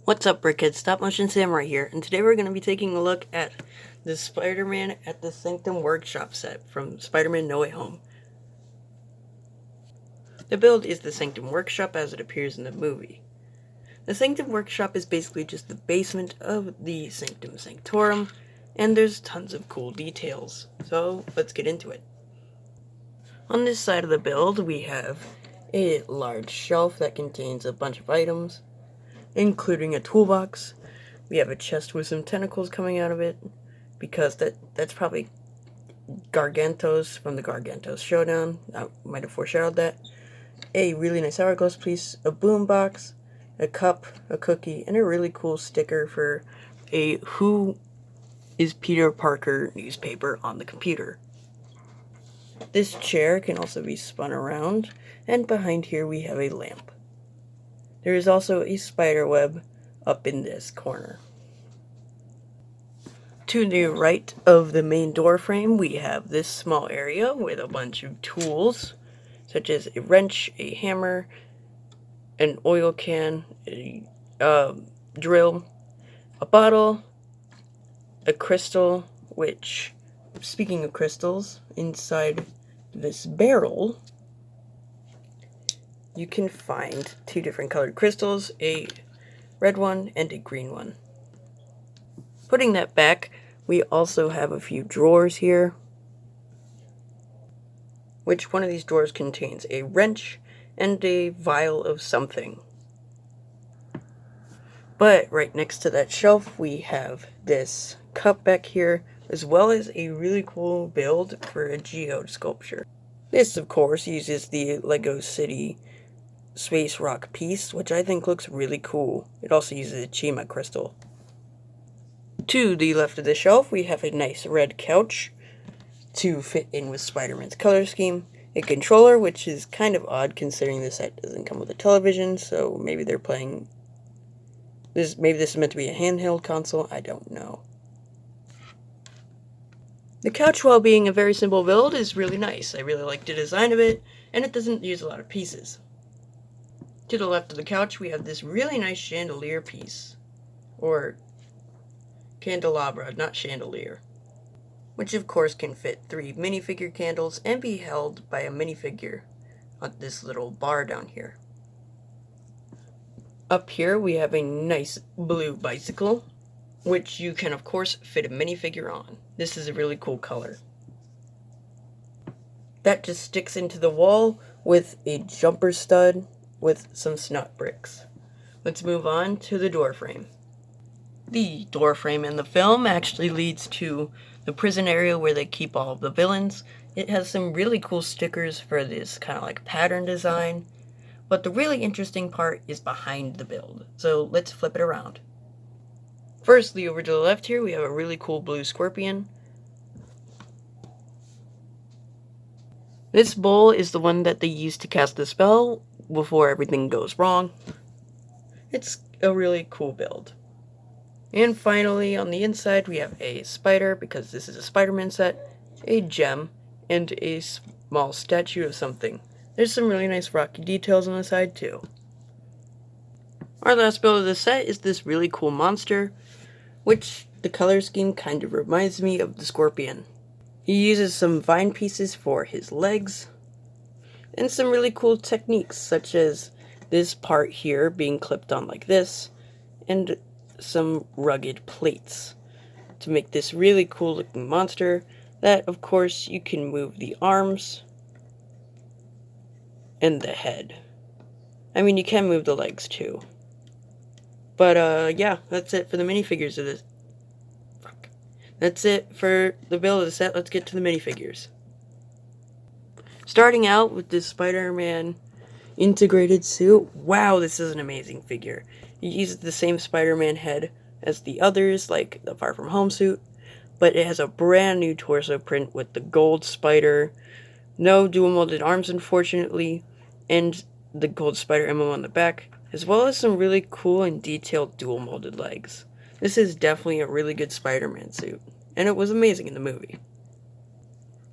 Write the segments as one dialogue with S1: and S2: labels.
S1: What's up, Brickhead? Stop Motion Samurai here, and today we're going to be taking a look at the Spider-Man at the Sanctum Workshop set from Spider-Man No Way Home. The build is the Sanctum Workshop as it appears in the movie. The Sanctum Workshop is basically just the basement of the Sanctum Sanctorum, and there's tons of cool details, so let's get into it. On this side of the build, we have a large shelf that contains a bunch of items, including a toolbox. We have a chest with some tentacles coming out of it, because that's probably Gargantos from the Gargantos Showdown. I might have foreshadowed that. A really nice hourglass piece, a boombox, a cup, a cookie, and a really cool sticker for a Who is Peter Parker newspaper on the computer. This chair can also be spun around, and behind here we have a lamp. There is also a spider web up in this corner. To the right of the main door frame, we have this small area with a bunch of tools, such as a wrench, a hammer, an oil can, a drill, a bottle, a crystal, which, speaking of crystals, inside this barrel, you can find two different colored crystals, a red one and a green one. Putting that back, we also have a few drawers here, which one of these drawers contains a wrench and a vial of something. But right next to that shelf, we have this cup back here, as well as a really cool build for a geode sculpture. This, of course, uses the Lego City space rock piece, which I think looks really cool. It also uses a Chima crystal. To the left of the shelf, we have a nice red couch to fit in with Spider-Man's color scheme, a controller, which is kind of odd considering the set doesn't come with a television, so maybe they're playing this. Maybe this is meant to be a handheld console, I don't know. The couch, while being a very simple build, is really nice. I really like the design of it, and it doesn't use a lot of pieces. To the left of the couch, we have this really nice chandelier piece, or candelabra, not chandelier, which of course can fit 3 minifigure candles and be held by a minifigure on this little bar down here. Up here we have a nice blue bicycle, which you can of course fit a minifigure on. This is a really cool color. That just sticks into the wall with a jumper stud with some snot bricks. Let's move on to the door frame. The door frame in the film actually leads to the prison area where they keep all of the villains. It has some really cool stickers for this kind of like pattern design, but the really interesting part is behind the build, so let's flip it around. Firstly, over to the left here, we have a really cool blue scorpion. This bowl is the one that they use to cast the spell before everything goes wrong. It's a really cool build. And finally, on the inside, we have a spider, because this is a Spider-Man set, a gem, and a small statue of something. There's some really nice rocky details on the side, too. Our last build of the set is this really cool monster, which the color scheme kind of reminds me of the scorpion. He uses some vine pieces for his legs, and some really cool techniques, such as this part here being clipped on like this, and some rugged plates to make this really cool looking monster that, of course, you can move the arms and the head. I mean, you can move the legs too. But, yeah, that's it for the minifigures of this. That's it for the build of the set. Let's get to the minifigures. Starting out with this Spider-Man integrated suit. Wow, this is an amazing figure. He uses the same Spider-Man head as the others, like the Far From Home suit, but it has a brand new torso print with the gold spider, no dual molded arms unfortunately, and the gold spider emblem on the back, as well as some really cool and detailed dual molded legs. This is definitely a really good Spider-Man suit, and it was amazing in the movie.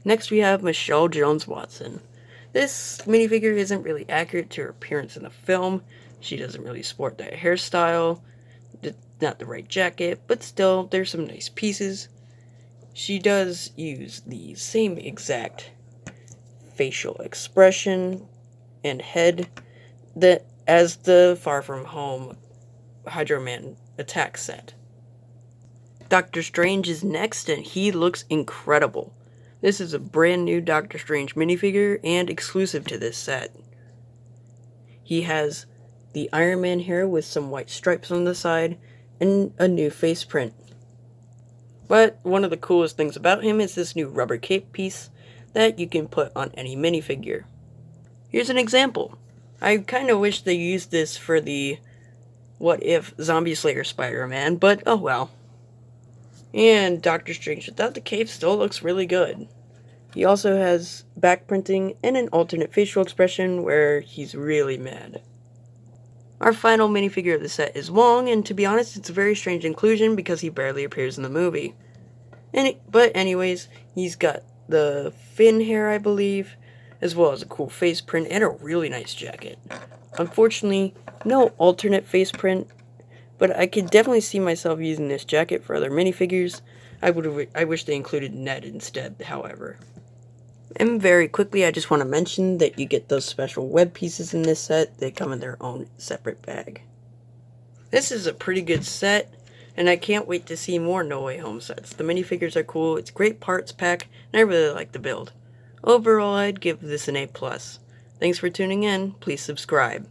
S1: Next we have Michelle Jones Watson. This minifigure isn't really accurate to her appearance in the film. She doesn't really sport that hairstyle. not the right jacket, but still, there's some nice pieces. She does use the same exact facial expression and head that as the Far From Home Hydro Man attack set. Doctor Strange is next, and he looks incredible. This is a brand new Doctor Strange minifigure and exclusive to this set. He has the Iron Man hair with some white stripes on the side and a new face print. But one of the coolest things about him is this new rubber cape piece that you can put on any minifigure. Here's an example. I kind of wish they used this for the What If Zombie Slayer Spider-Man, but oh well. And Doctor Strange without the cape still looks really good. He also has back printing and an alternate facial expression where he's really mad. Our final minifigure of the set is Wong, and to be honest, it's a very strange inclusion because he barely appears in the movie. But anyways, he's got the fin hair, I believe, as well as a cool face print and a really nice jacket. Unfortunately, no alternate face print, but I could definitely see myself using this jacket for other minifigures. I wish they included Ned instead, however. And very quickly, I just want to mention that you get those special web pieces in this set. They come in their own separate bag. This is a pretty good set, and I can't wait to see more No Way Home sets. The minifigures are cool, it's a great parts pack, and I really like the build. Overall, I'd give this an A+. Thanks for tuning in. Please subscribe.